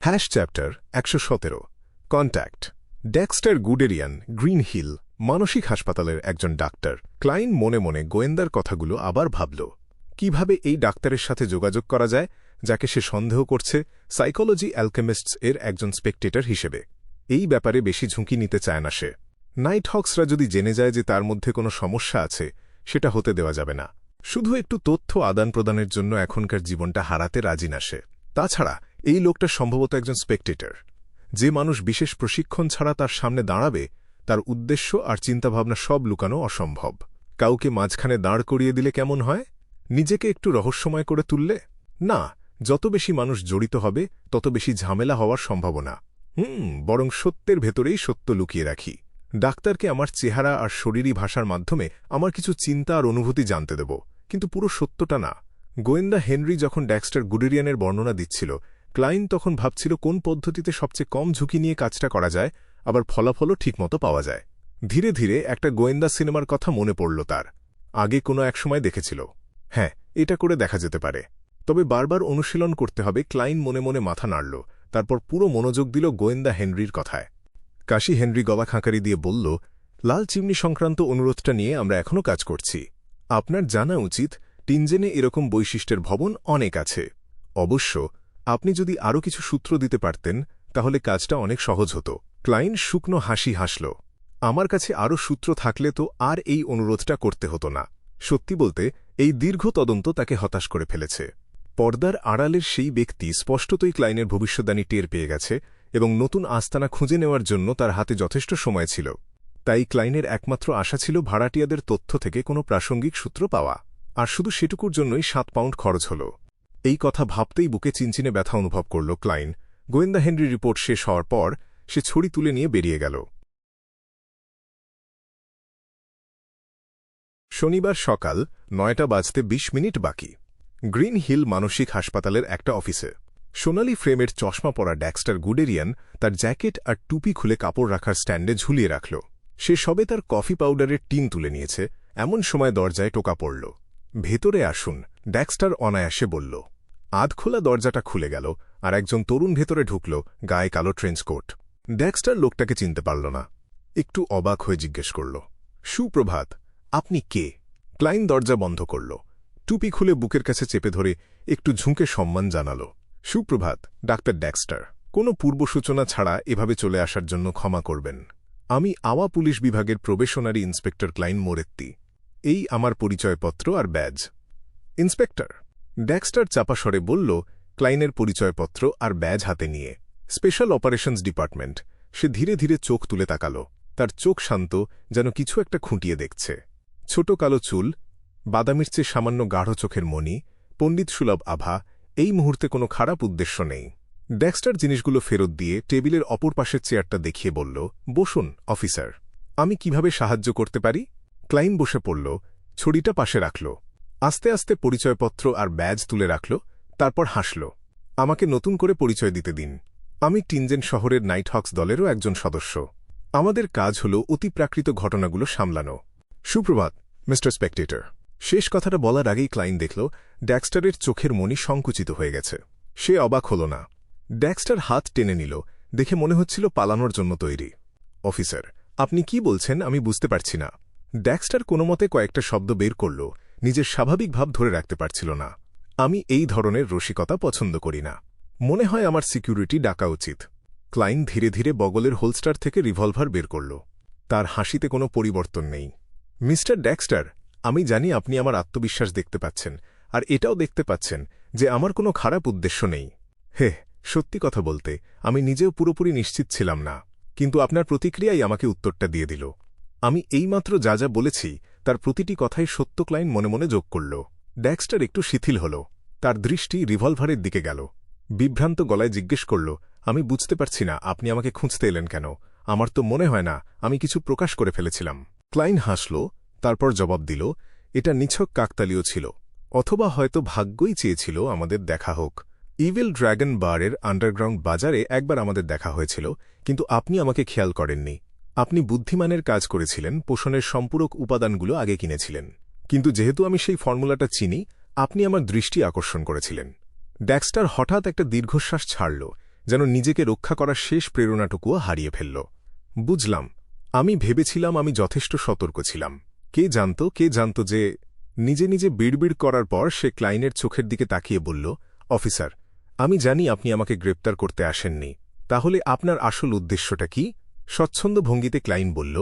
Chapter ১১৭ contact Dexter Guderian Green Hill মানসিক হাসপাতালের একজন ডাক্তার। ক্লাইন মনে মনে গোয়েন্দার কথাগুলো আবার ভাবল। কিভাবে এই ডাক্তারের সাথে যোগাযোগ করা যায়, যাকে সে সন্দেহ করছে সাইকোলজি অ্যালকেমিস্টস এর একজন স্পেকটেটর হিসেবে। এই ব্যাপারে বেশি ঝুঁকি নিতে চায় না সে। নাইট হক্সরা যদি জেনে যায় যে তার মধ্যে কোনো সমস্যা আছে, সেটা হতে দেওয়া যাবে না। শুধু একটু তথ্য আদান প্রদানের জন্য এখনকার জীবনটা হারাতে রাজি না সে। তাছাড়া এই লোকটা সম্ভবত একজন স্পেকটেটর। যে মানুষ বিশেষ প্রশিক্ষণ ছাড়া তার সামনে দাঁড়াবে, তার উদ্দেশ্য আর চিন্তাভাবনা সব লুকানো অসম্ভব। কাউকে মাঝখানে দাঁড় করিয়ে দিলে কেমন হয়? নিজেকে একটু রহস্যময় করে তুললে? না, যত বেশি মানুষ জড়িত হবে তত বেশি ঝামেলা হওয়ার সম্ভাবনা। বরং সত্যের ভেতরেই সত্য লুকিয়ে রাখি। ডাক্তারকে আমার চেহারা আর শরীরী ভাষার মাধ্যমে আমার কিছু চিন্তা আর অনুভূতি জানতে দেব, কিন্তু পুরো সত্যটা না। গোয়েন্দা হেনরি যখন ডেক্সটার গুডেরিয়ানের বর্ণনা দিচ্ছিল, ক্লাইন তখন ভাবছিল কোন পদ্ধতিতে সবচেয়ে কম ঝুঁকি নিয়ে কাজটা করা যায়, আবার ফলাফলও ঠিকমতো পাওয়া যায়। ধীরে ধীরে একটা গোয়েন্দা সিনেমার কথা মনে পড়ল তার। আগে কোনো একসময় দেখেছিল। হ্যাঁ, এটা করে দেখা যেতে পারে, তবে বারবার অনুশীলন করতে হবে। ক্লাইন মনে মনে মাথা নাড়ল, তারপর পুরো মনোযোগ দিল গোয়েন্দা হেনরির কথায়। কাশি হেনরি গলা খাঁকারি দিয়ে বলল, লাল চিমনি সংক্রান্ত অনুরোধটা নিয়ে আমরা এখনও কাজ করছি। আপনার জানা উচিত টিনজেনে এরকম বৈশিষ্ট্যের ভবন অনেক আছে। অবশ্য আপনি যদি আরও কিছু সূত্র দিতে পারতেন, তাহলে কাজটা অনেক সহজ হতো। ক্লাইন শুকনো হাসি হাসল। আমার কাছে আরও সূত্র থাকলে তো আর এই অনুরোধটা করতে হতো না। সত্যি বলতে, এই দীর্ঘ তদন্ত তাকে হতাশ করে ফেলেছে। পর্দার আড়ালের সেই ব্যক্তি স্পষ্টতই ক্লাইনের ভবিষ্যদ্বাণী টের পেয়ে গেছে এবং নতুন আস্তানা খুঁজে নেওয়ার জন্য তার হাতে যথেষ্ট সময় ছিল। তাই ক্লাইনের একমাত্র আশা ছিল ভাড়াটিয়াদের তথ্য থেকে কোনো প্রাসঙ্গিক সূত্র পাওয়া, আর শুধু সেটুকুর জন্যই ৭ পাউন্ড খরচ হল। এই কথা ভাবতেই বুকে চিনচিনে ব্যথা অনুভব করল ক্লাইন। গোয়েন্দা হেনরি রিপোর্ট শেষ হওয়ার পর সে ছড়ি তুলে নিয়ে বেরিয়ে গেল। শনিবার সকাল ৯টা বাজতে ২০ মিনিট বাকি। গ্রিন হিল মানসিক হাসপাতালের একটা অফিসে সোনালি ফ্রেমের চশমা পরা ডেক্সটার গুডেরিয়ান তার জ্যাকেট আর টুপি খুলে কাপড় রাখার স্ট্যান্ডে ঝুলিয়ে রাখল। সে সবে তার কফি পাউডারের টিন তুলে নিয়েছে, এমন সময় দরজায় টোকা পড়ল। ভেতরে আসুন, ডেক্সটার অনায়াসে বলল। আধখোলা দরজাটা খুলে গেল, আর একজন তরুণ ভেতরে ঢুকল, গায়ে কালো ট্রেঞ্চকোট। ডেক্সটার লোকটাকে চিনতে পারল না। একটু অবাক হয়ে জিজ্ঞেস করল, সুপ্রভাত, আপনি কে? ক্লাইন দরজা বন্ধ করল। টুপি খুলে বুকের কাছে চেপে ধরে একটু ঝুঁকে সম্মান জানাল। সুপ্রভাত, ডাক্তার ডেক্সটার। কোনো পূর্বসূচনা ছাড়া এভাবে চলে আসার জন্য ক্ষমা করবেন। আমি আওয়া পুলিশ বিভাগের প্রবেশনারি ইন্সপেক্টর ক্লাইন মোরেত্তি। এই আমার পরিচয়পত্র আর ব্যাজ। ইন্সপেক্টর, ডেক্সটার চাপা স্বরে বলল, ক্লাইনের পরিচয়পত্র আর ব্যাজ হাতে নিয়ে। Special operations department. সে ধীরে ধীরে চোখ তুলে তাকাল। তার চোখ শান্ত, যেন কিছু একটা খুঁটিয়ে দেখছে। ছোট কালো চুল, বাদামির চেয়ে সামান্য গাঢ় চোখের মণি, পণ্ডিত সুলভ আভা। এই মুহূর্তে কোনো খারাপ উদ্দেশ্য নেই। ডেক্সটার জিনিসগুলো ফেরত দিয়ে টেবিলের অপর পাশের চেয়ারটা দেখিয়ে বলল, বসুন অফিসার। আমি কিভাবে সাহায্য করতে পারি? ক্লাইন বসে পড়ল, ছড়িটা পাশে রাখল। আস্তে আস্তে পরিচয়পত্র আর ব্যাজ তুলে রাখল, তারপর হাসল। আমাকে নতুন করে পরিচয় দিতে দিন। আমি টিনজেন শহরের নাইট হক্স দলেরও একজন সদস্য। আমাদের কাজ হল অতিপ্রাকৃত ঘটনাগুলো সামলানো। সুপ্রভাত, মিস্টার স্পেকটেটর। শেষ কথাটা বলার আগেই ক্লাইন দেখল ডেক্সটারের চোখের মণি সংকুচিত হয়ে গেছে। সে অবাক হল না। ডেক্সটার হাত টেনে নিল, দেখে মনে হচ্ছিল পালানোর জন্য তৈরি। অফিসার, আপনি কি বলছেন আমি বুঝতে পারছি না। ডেক্সটার কোনোমতে কয়েকটা শব্দ বের করল, নিজের স্বাভাবিক ভাব ধরে রাখতে পারছিল না। আমি এই ধরনের রসিকতা পছন্দ করি না। মনে হয় আমার সিকিউরিটি ডাকা উচিত। ক্লাইন ধীরে ধীরে বগলের হোলস্টার থেকে রিভলভার বের করল। তার হাসিতে কোনো পরিবর্তন নেই। মিস্টার ডেক্সটার, আমি জানি আপনি আমার আত্মবিশ্বাস দেখতে পাচ্ছেন, আর এটাও দেখতে পাচ্ছেন যে আমার কোনো খারাপ উদ্দেশ্য নেই। হে, সত্যি কথা বলতে আমি নিজেও পুরোপুরি নিশ্চিত ছিলাম না, কিন্তু আপনার প্রতিক্রিয়াই আমাকে উত্তরটা দিয়ে দিল। আমি এইমাত্র যা যা বলেছি তার প্রতিটি কথাই সত্য। ক্লাইন মনে মনে যোগ করল। ডেক্সটার একটু শিথিল হল। তার দৃষ্টি রিভলভারের দিকে গেল। বিভ্রান্ত গলায় জিজ্ঞেস করল, আমি বুঝতে পারছি না আপনি আমাকে খুঁজতে এলেন কেন? আমার তো মনে হয় না আমি কিছু প্রকাশ করে ফেলেছিলাম। ক্লাইন হাসল, তারপর জবাব দিল, এটা নিছক কাকতালীয় ছিল, অথবা হয়তো ভাগ্যই চেয়েছিল আমাদের দেখা হোক। ইভিল ড্র্যাগন বারের আন্ডারগ্রাউন্ড বাজারে একবার আমাদের দেখা হয়েছিল, কিন্তু আপনি আমাকে খেয়াল করেননি। আপনি বুদ্ধিমানের কাজ করেছিলেন, পোষণের সম্পূরক উপাদানগুলো আগে কিনেছিলেন। কিন্তু যেহেতু আমি সেই ফর্মুলাটা চিনি, আপনি আমার দৃষ্টি আকর্ষণ করেছিলেন। ডেক্সটার হঠাৎ একটা দীর্ঘশ্বাস ছাড়ল। যেন নিজেকে রক্ষা করার শেষ প্রেরণাটুকুও হারিয়ে ফেলল। বুঝলাম, আমি ভেবেছিলাম আমি যথেষ্ট সতর্ক ছিলাম। কে জানত যে... নিজে নিজে বিড়বিড় করার পর সে ক্লাইনের চোখের দিকে তাকিয়ে বলল, অফিসার, আমি জানি আপনি আমাকে গ্রেপ্তার করতে আসেননি। তাহলে আপনার আসল উদ্দেশ্যটা কি? স্বচ্ছন্দ ভঙ্গিতে ক্লাইন বলল,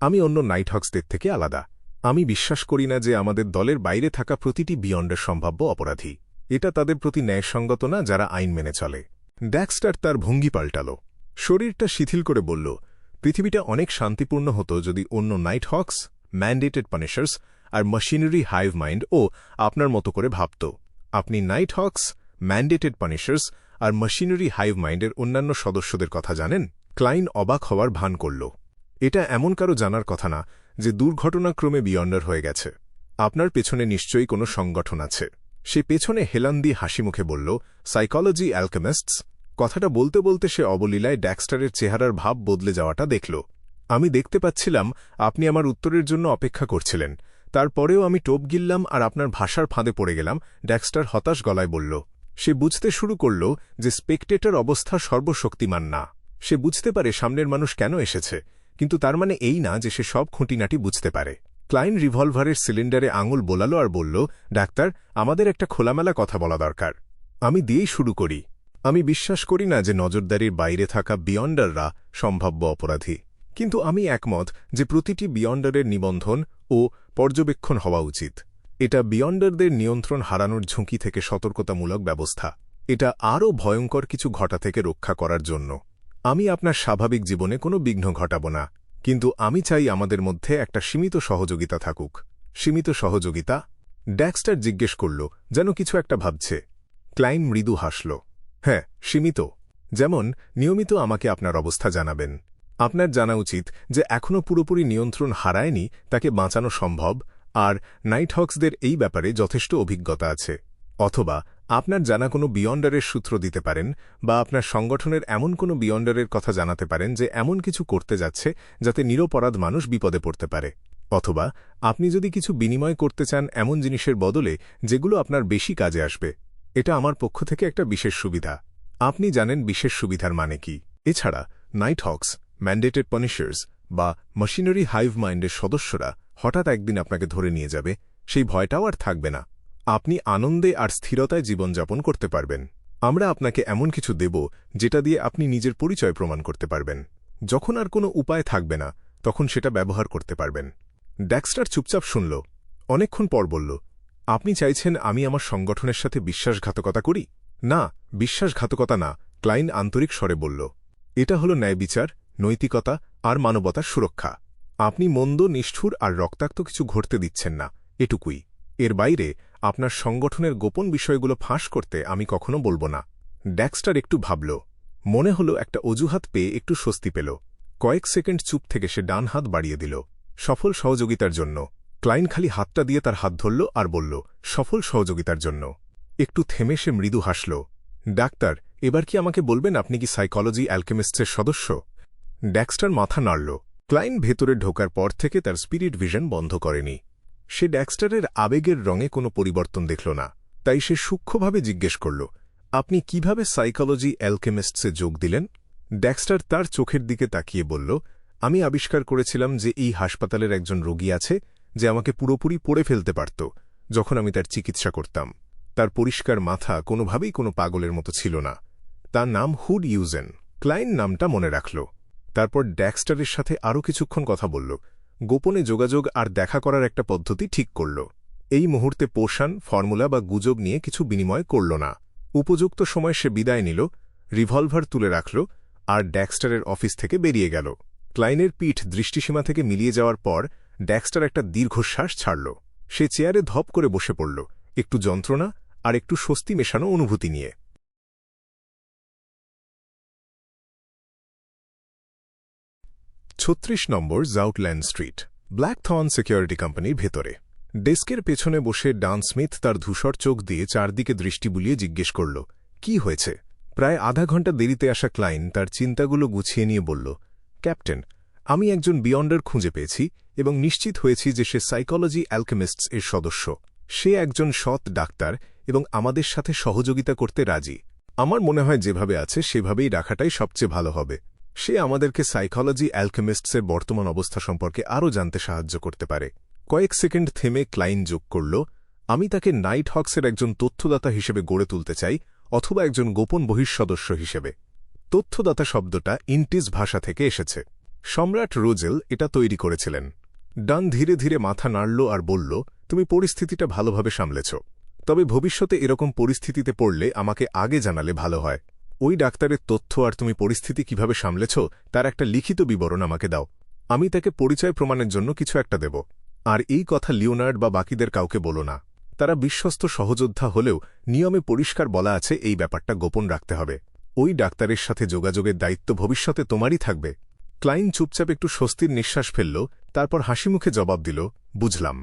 আমি অন্য নাইটহক্সদের থেকে আলাদা। আমি বিশ্বাস করি না যে আমাদের দলের বাইরে থাকা প্রতিটি বিয়ন্ডের সম্ভাব্য অপরাধী। এটা তাদের প্রতি ন্যায়সঙ্গত না যারা আইন মেনে চলে। ড্যাক্সটার তার ভঙ্গি পাল্টাল। শরীরটা শিথিল করে বলল, পৃথিবীটা অনেক শান্তিপূর্ণ হতো যদি অন্য নাইটহক্স, ম্যান্ডেটেড পানিশার্স আর মেশিনারি হাইভ মাইন্ড ও আপনার মতো করে ভাবত। আপনি নাইটহক্স, ম্যান্ডেটেড পানিশার্স আর মেশিনারি হাইভ মাইন্ডের অন্যান্য সদস্যদের কথা জানেন? ক্লাইন অবাক হওয়ার ভান করল। এটা এমন কারো জানার কথা না যে দুর্ঘটনাক্রমে বিয়ন্ডার হয়ে গেছে। আপনার পেছনে নিশ্চয়ই কোনো সংগঠন আছে। সে পেছনে হেলান দিয়ে হাসিমুখে বলল, সাইকোলজি অ্যালকেমিস্টস। কথাটা বলতে বলতে সে অবলীলায় ড্যাক্সটারের চেহারার ভাব বদলে যাওয়াটা দেখল। আমি দেখতে পাচ্ছিলাম আপনি আমার উত্তরের জন্য অপেক্ষা করছিলেন। তারপরেও আমি টোপ গিললাম আর আপনার ভাষার ফাঁদে পড়ে গেলাম, ড্যাক্সটার হতাশ গলায় বলল। সে বুঝতে শুরু করল যে স্পেকটেটর অবস্থা সর্বশক্তিমান না। সে বুঝতে পারে সামনের মানুষ কেন এসেছে, কিন্তু তার মানে এই না যে সে সব খুঁটিনাটি বুঝতে পারে। ক্লাইন রিভলভারের সিলিন্ডারে আঙুল বোলালো আর বলল, ডাক্তার, আমাদের একটা খোলামেলা কথা বলা দরকার। আমি দিয়েই শুরু করি। আমি বিশ্বাস করি না যে নজরদারির বাইরে থাকা বিয়ন্ডাররা সম্ভাব্য অপরাধী, কিন্তু আমি একমত যে প্রতিটি বিয়ন্ডারের নিবন্ধন ও পর্যবেক্ষণ হওয়া উচিত। এটা বিয়ন্ডারদের নিয়ন্ত্রণ হারানোর ঝুঁকি থেকে সতর্কতামূলক ব্যবস্থা। এটা আরও ভয়ঙ্কর কিছু ঘটা থেকে রক্ষা করার জন্য। আমি আপনার স্বাভাবিক জীবনে কোনো বিঘ্ন ঘটাব না, কিন্তু আমি চাই আমাদের মধ্যে একটা সীমিত সহযোগিতা থাকুক। সীমিত সহযোগিতা? ড্যাক্সটার জিজ্ঞেস করল, যেন কিছু একটা ভাবছে। ক্লাইন মৃদু হাসল। হ্যাঁ, সীমিত। যেমন, নিয়মিত আমাকে আপনার অবস্থা জানাবেন। আপনার জানা উচিত যে এখনও পুরোপুরি নিয়ন্ত্রণ হারায়নি তাকে বাঁচানো সম্ভব, আর নাইটহক্সদের এই ব্যাপারে যথেষ্ট অভিজ্ঞতা আছে। অথবা আপনার জানা কোনো বিয়ন্ডারের সূত্র দিতে পারেন, বা আপনার সংগঠনের এমন কোনো বিয়ন্ডারের কথা জানাতে পারেন যে এমন কিছু করতে যাচ্ছে যাতে নিরপরাধ মানুষ বিপদে পড়তে পারে। অথবা আপনি যদি কিছু বিনিময় করতে চান এমন জিনিসের বদলে যেগুলো আপনার বেশি কাজে আসবে। এটা আমার পক্ষ থেকে একটা বিশেষ সুবিধা। আপনি জানেন বিশেষ সুবিধার মানে কি। এছাড়া নাইটহক্স, ম্যান্ডেটেড পানিশার্স বা মেশিনারি হাইভ মাইন্ডের সদস্যরা হঠাৎ একদিন আপনাকে ধরে নিয়ে যাবে, সেই ভয়টাও আর থাকবে না। আপনি আনন্দে আর স্থিরতায় জীবনযাপন করতে পারবেন। আমরা আপনাকে এমন কিছু দেব যেটা দিয়ে আপনি নিজের পরিচয় প্রমাণ করতে পারবেন। যখন আর কোনো উপায় থাকবে না, তখন সেটা ব্যবহার করতে পারবেন। ড্যাক্সটার চুপচাপ শুনল। অনেকক্ষণ পর বলল, আপনি চাইছেন আমি আমার সংগঠনের সাথে বিশ্বাসঘাতকতা করি? না, বিশ্বাসঘাতকতা না, ক্লাইন আন্তরিক স্বরে বলল। এটা হল ন্যায়বিচার, নৈতিকতা আর মানবতার সুরক্ষা। আপনি মন্দ, নিষ্ঠুর আর রক্তাক্ত কিছু ঘটতে দিচ্ছেন না, এটুকুই। এর বাইরে আপনার সংগঠনের গোপন বিষয়গুলো ফাঁস করতে আমি কখনো বলবো না। ড্যাক্সটার একটু ভাবল। মনে হল একটা অজুহাত পেয়ে একটু স্বস্তি পেল। কয়েক সেকেন্ড চুপ থেকে সে ডান হাত বাড়িয়ে দিল। সফল সহযোগিতার জন্য। ক্লাইন খালি হাতটা দিয়ে তার হাত ধরল আর বলল, সফল সহযোগিতার জন্য। একটু থেমে সে মৃদু হাসল। ডাক্তার, এবার কি আমাকে বলবেন আপনি কি সাইকোলজি অ্যালকেমিস্টসের সদস্য? ড্যাক্সটার মাথা নাড়ল। ক্লাইন ভেতরে ঢোকার পর থেকে তার স্পিরিট ভিশন বন্ধ করেনি। সে ড্যাক্সটারের আবেগের রঙে কোনো পরিবর্তন দেখল না, তাই সে সূক্ষ্মভাবে জিজ্ঞেস করল, আপনি কিভাবে সাইকোলজি অ্যালকেমিস্টসে যোগ দিলেন? ড্যাক্সটার তার চোখের দিকে তাকিয়ে বলল, আমি আবিষ্কার করেছিলাম যে এই হাসপাতালের একজন রোগী আছে যে আমাকে পুরোপুরি পড়ে ফেলতে পারত যখন আমি তার চিকিৎসা করতাম। তার পরিষ্কার মাথা কোনোভাবেই কোনো পাগলের মতো ছিল না। তার নাম হুড ইউজেন। ক্লাইন নামটা মনে রাখল। তারপর ড্যাক্সটারের সাথে আরও কিছুক্ষণ কথা বলল। গোপনে যোগাযোগ আর দেখা করার একটা পদ্ধতি ঠিক করল। এই মুহূর্তে পোষণ, ফর্মুলা বা গুজব নিয়ে কিছু বিনিময় করল না। উপযুক্ত সময় সে বিদায় নিল, রিভলভার তুলে রাখল আর ড্যাক্সটারের অফিস থেকে বেরিয়ে গেল। ক্লাইনের পিঠ দৃষ্টিসীমা থেকে মিলিয়ে যাওয়ার পর ড্যাক্সটার একটা দীর্ঘশ্বাস ছাড়ল। সে চেয়ারে ধপ করে বসে পড়ল, একটু যন্ত্রণা আর একটু স্বস্তি মেশানো অনুভূতি নিয়ে। ৩৬ নম্বর জাউটল্যান্ড স্ট্রিট, ব্ল্যাকথর্ন সিকিউরিটি কোম্পানির ভেতরে। ডেস্কের পেছনে বসে ডান স্মিথ তার ধূসর চোখ দিয়ে চারদিকে দৃষ্টি বুলিয়ে জিজ্ঞেস করল, কি হয়েছে? প্রায় আধা ঘণ্টা দেরিতে আসা ক্লাইন তার চিন্তাগুলো গুছিয়ে নিয়ে বলল, ক্যাপ্টেন, আমি একজন বিয়ন্ডার খুঁজে পেয়েছি এবং নিশ্চিত হয়েছি যে সে সাইকোলজি অ্যালকেমিস্টস এর সদস্য। সে একজন সৎ ডাক্তার এবং আমাদের সাথে সহযোগিতা করতে রাজি। আমার মনে হয় যেভাবে আছে সেভাবেই রাখাটাই সবচেয়ে ভালো হবে। সে আমাদেরকে সাইকোলজি অ্যালকেমিস্টসের বর্তমান অবস্থা সম্পর্কে আরও জানতে সাহায্য করতে পারে। কয়েক সেকেন্ড থেমে ক্লাইন যোগ করল, আমি তাকে নাইট হক্সের একজন তথ্যদাতা হিসেবে গড়ে তুলতে চাই, অথবা একজন গোপন বহিঃসদস্য হিসেবে। তথ্যদাতা শব্দটা ইন্টিজ ভাষা থেকে এসেছে। সম্রাট রোজেল এটা তৈরি করেছিলেন। ডান ধীরে ধীরে মাথা নাড়ল আর বলল, তুমি পরিস্থিতিটা ভালোভাবে সামলেছ, তবে ভবিষ্যতে এরকম পরিস্থিতিতে পড়লে আমাকে আগে জানালে ভালো হয়। ওই ডাক্তারের তথ্য আর তুমি পরিস্থিতি কিভাবে সামলেছ তার একটা লিখিত বিবরণ আমাকে দাও। আমি তাকে পরিচয় প্রমাণের জন্য কিছু একটা দেব। আর এই কথা লিওনার্ড বা বাকিদের কাউকে বলো না। তারা বিশ্বস্ত সহযোদ্ধা হলেও নিয়মে পরিষ্কার বলা আছে এই ব্যাপারটা গোপন রাখতে হবে। ওই ডাক্তারের সাথে যোগাযোগের দায়িত্ব ভবিষ্যতে তোমারই থাকবে। ক্লাইন চুপচাপ একটু স্বস্তির নিঃশ্বাস ফেলল, তারপর হাসিমুখে জবাব দিল, বুঝলাম।